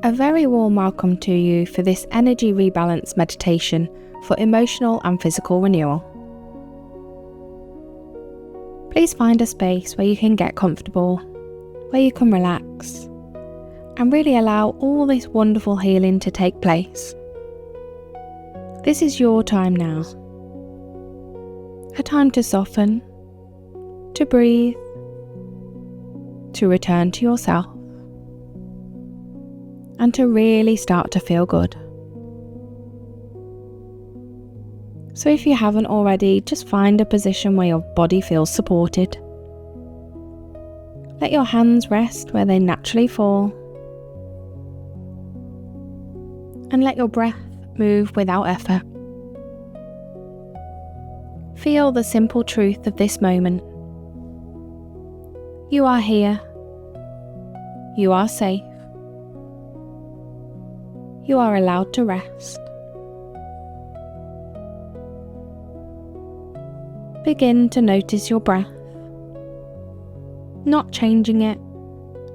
A very warm welcome to you for this Energy Rebalance Meditation for emotional and physical renewal. Please find a space where you can get comfortable, where you can relax, and really allow all this wonderful healing to take place. This is your time now. A time to soften, to breathe, to return to yourself, and to really start to feel good. So if you haven't already, just find a position where your body feels supported. Let your hands rest where they naturally fall, and let your breath move without effort. Feel the simple truth of this moment. You are here. You are safe. You are allowed to rest. Begin to notice your breath. Not changing it,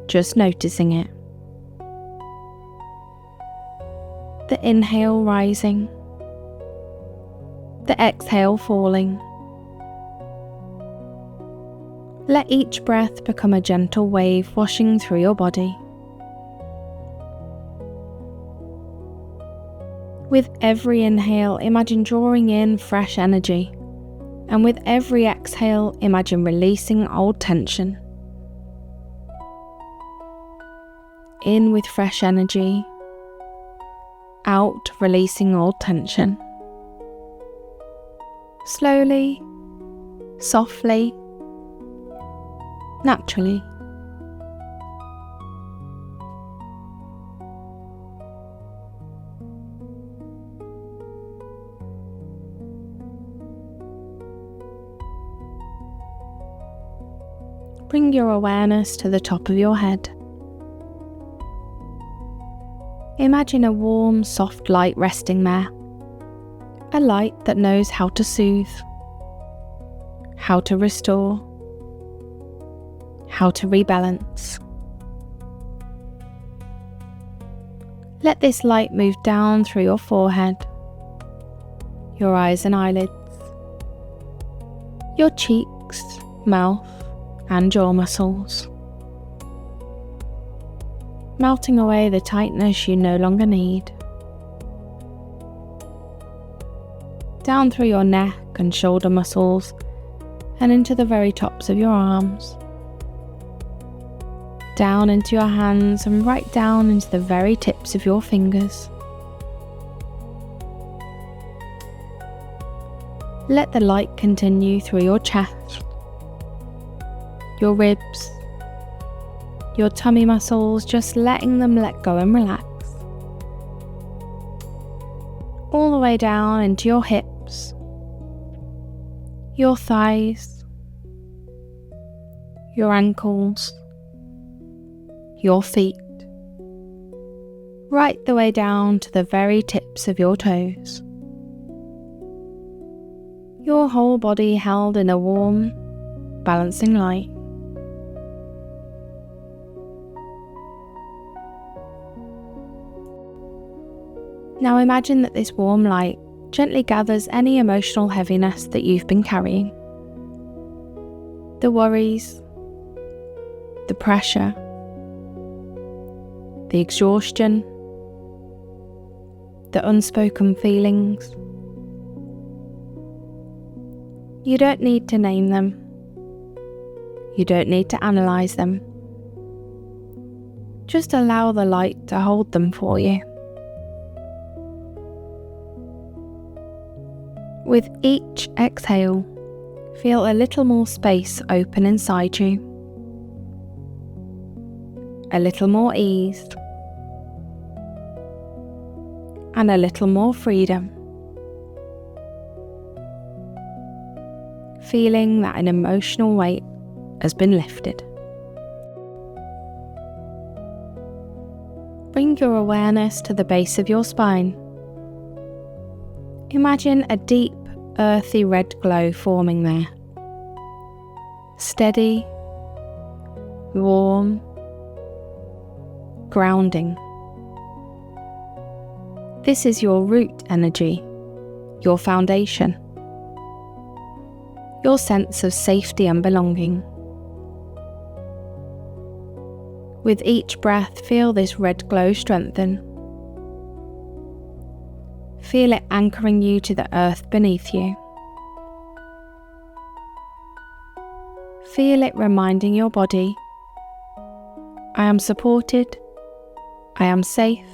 just noticing it. The inhale rising, the exhale falling. Let each breath become a gentle wave washing through your body. With every inhale, imagine drawing in fresh energy, and with every exhale, imagine releasing old tension. In with fresh energy, out releasing old tension. Slowly, softly, naturally. Bring your awareness to the top of your head. Imagine a warm, soft light resting there. A light that knows how to soothe, how to restore, how to rebalance. Let this light move down through your forehead, your eyes and eyelids, your cheeks, mouth, and jaw muscles, melting away the tightness you no longer need. Down through your neck and shoulder muscles and into the very tops of your arms. Down into your hands and right down into the very tips of your fingers. Let the light continue through your chest, your ribs, your tummy muscles, just letting them let go and relax. All the way down into your hips, your thighs, your ankles, your feet, right the way down to the very tips of your toes. Your whole body held in a warm, balancing light. Now imagine that this warm light gently gathers any emotional heaviness that you've been carrying. The worries, the pressure, the exhaustion, the unspoken feelings. You don't need to name them. You don't need to analyse them. Just allow the light to hold them for you. With each exhale, feel a little more space open inside you, a little more ease, and a little more freedom. Feeling that an emotional weight has been lifted. Bring your awareness to the base of your spine. Imagine a deep, earthy red glow forming there. Steady, warm, grounding. This is your root energy, your foundation, your sense of safety and belonging. With each breath, feel this red glow strengthen. Feel it anchoring you to the earth beneath you. Feel it reminding your body, I am supported, I am safe,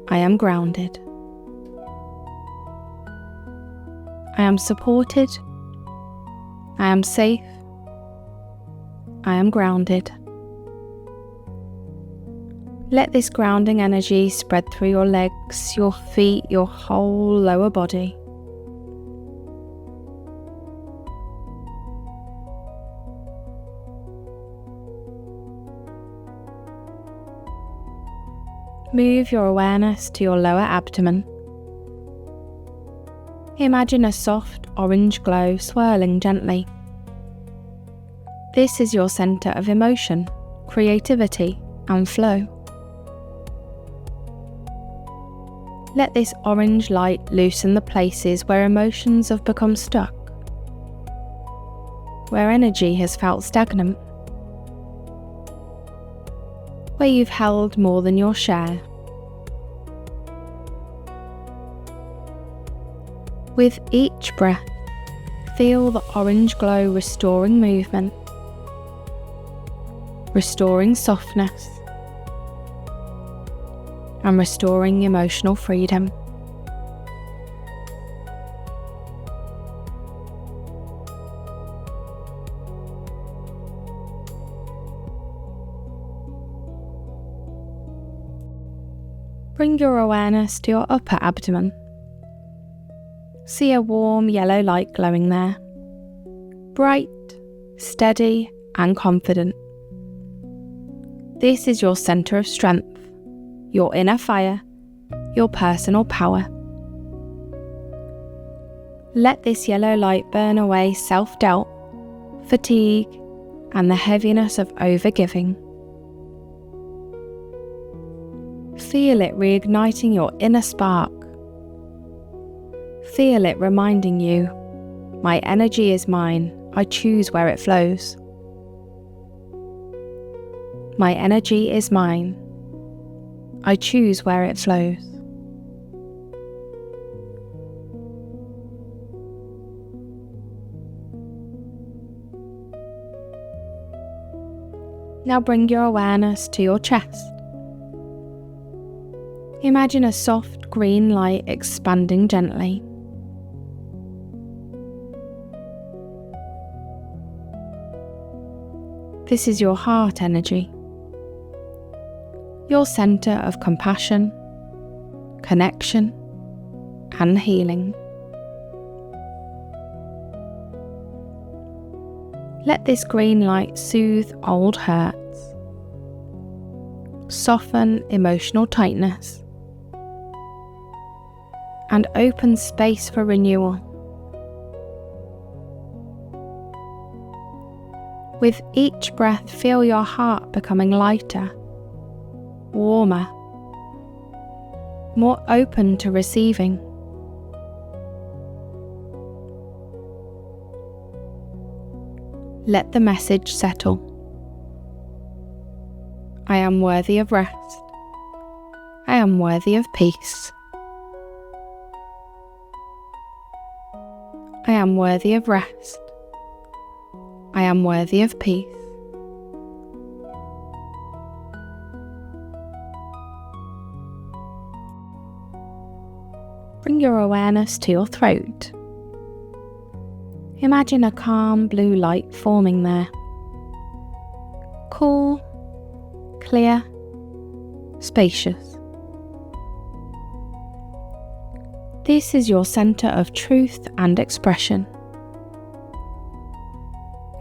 I am grounded. I am supported, I am safe, I am grounded. Let this grounding energy spread through your legs, your feet, your whole lower body. Move your awareness to your lower abdomen. Imagine a soft orange glow swirling gently. This is your center of emotion, creativity, and flow. Let this orange light loosen the places where emotions have become stuck, where energy has felt stagnant, where you've held more than your share. With each breath, feel the orange glow restoring movement, restoring softness, and restoring emotional freedom. Bring your awareness to your upper abdomen. See a warm yellow light glowing there, bright, steady, and confident. This is your center of strength, your inner fire, your personal power. Let this yellow light burn away self-doubt, fatigue, and the heaviness of overgiving. Feel it reigniting your inner spark. Feel it reminding you, my energy is mine, I choose where it flows. My energy is mine, I choose where it flows. Now bring your awareness to your chest. Imagine a soft green light expanding gently. This is your heart energy, your center of compassion, connection, and healing. Let this green light soothe old hurts, soften emotional tightness, and open space for renewal. With each breath, feel your heart becoming lighter, warmer, more open to receiving. Let the message settle. I am worthy of rest. I am worthy of peace. I am worthy of rest. I am worthy of peace. Bring your awareness to your throat. Imagine a calm blue light forming there. Cool, clear, spacious. This is your center of truth and expression.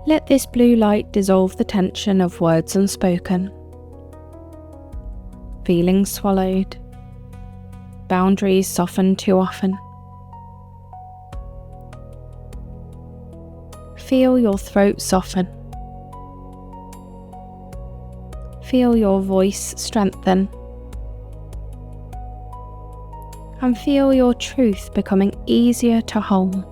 Let this blue light dissolve the tension of words unspoken. Feelings swallowed, boundaries softened too often. Feel your throat soften. Feel your voice strengthen. and feel your truth becoming easier to hold.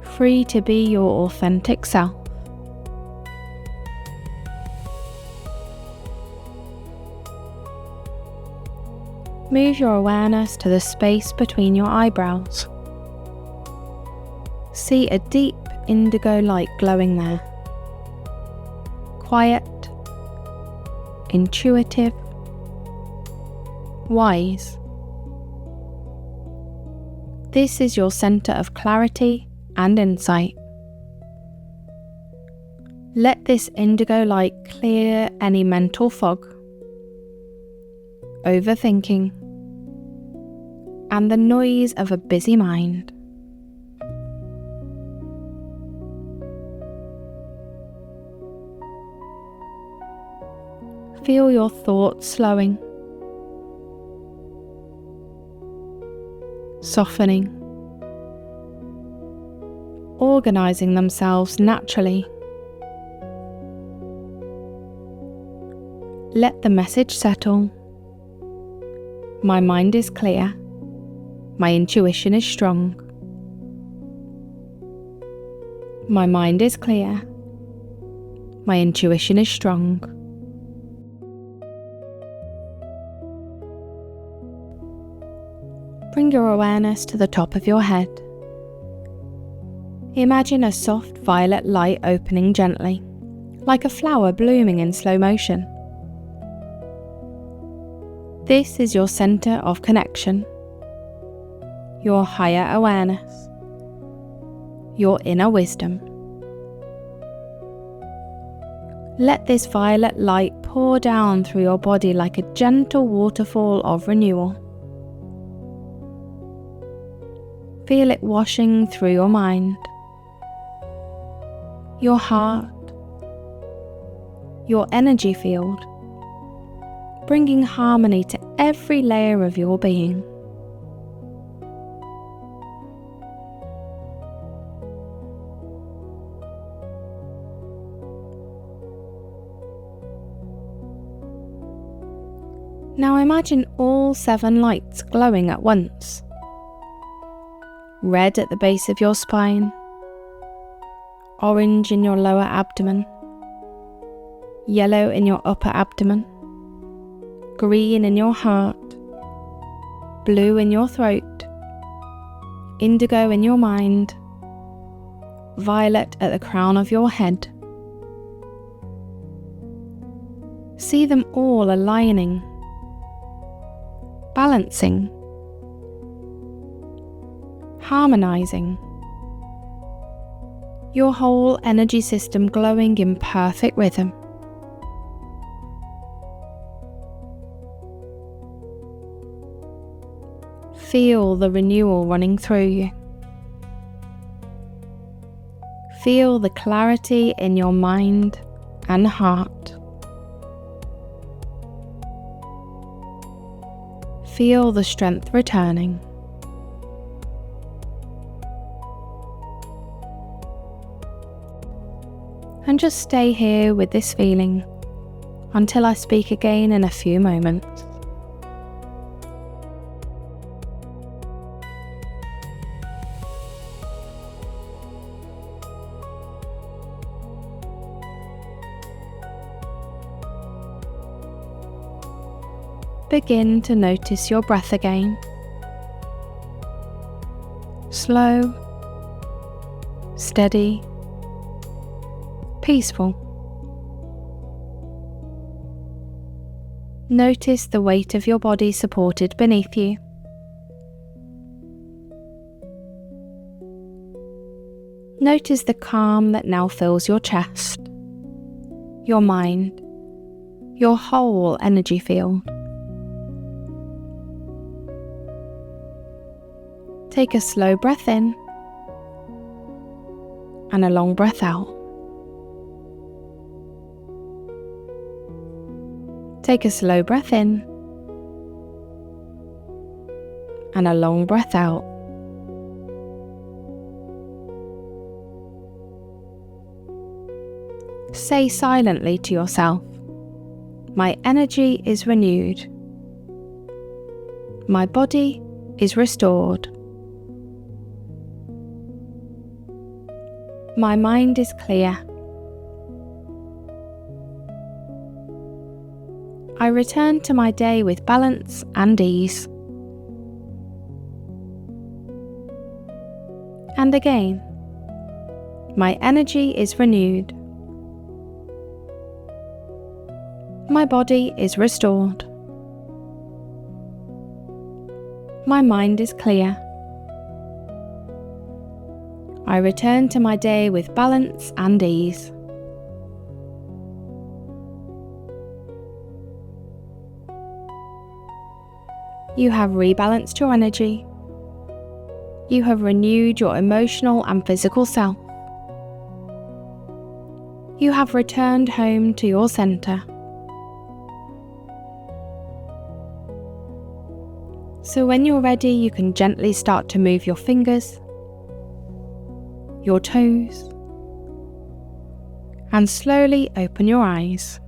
Free to be your authentic self. Move your awareness to the space between your eyebrows. See a deep indigo light glowing there. Quiet, intuitive, wise. This is your center of clarity and insight. Let this indigo light clear any mental fog, overthinking, and the noise of a busy mind. Feel your thoughts slowing, softening, organizing themselves naturally. Let the message settle. My mind is clear. My intuition is strong. My mind is clear. My intuition is strong. Bring your awareness to the top of your head. Imagine a soft violet light opening gently, like a flower blooming in slow motion. This is your center of connection, your higher awareness, your inner wisdom. Let this violet light pour down through your body like a gentle waterfall of renewal. Feel it washing through your mind, your heart, your energy field, bringing harmony to every layer of your being. Now imagine all 7 lights glowing at once. Red at the base of your spine, orange in your lower abdomen, yellow in your upper abdomen, green in your heart, blue in your throat, indigo in your mind, violet at the crown of your head. See them all aligning, balancing, harmonizing, your whole energy system glowing in perfect rhythm. Feel the renewal running through you. Feel the clarity in your mind and heart. Feel the strength returning. And just stay here with this feeling until I speak again in a few moments. Begin to notice your breath again. Slow, steady, peaceful. Notice the weight of your body supported beneath you. Notice the calm that now fills your chest, your mind, your whole energy field. Take a slow breath in and a long breath out. Take a slow breath in and a long breath out. Say silently to yourself, My energy is renewed. My body is restored. My mind is clear. I return to my day with balance and ease. And again, my energy is renewed. My body is restored. My mind is clear. I return to my day with balance and ease. You have rebalanced your energy. You have renewed your emotional and physical self. You have returned home to your center. So when you're ready, you can gently start to move your fingers, your toes, and slowly open your eyes.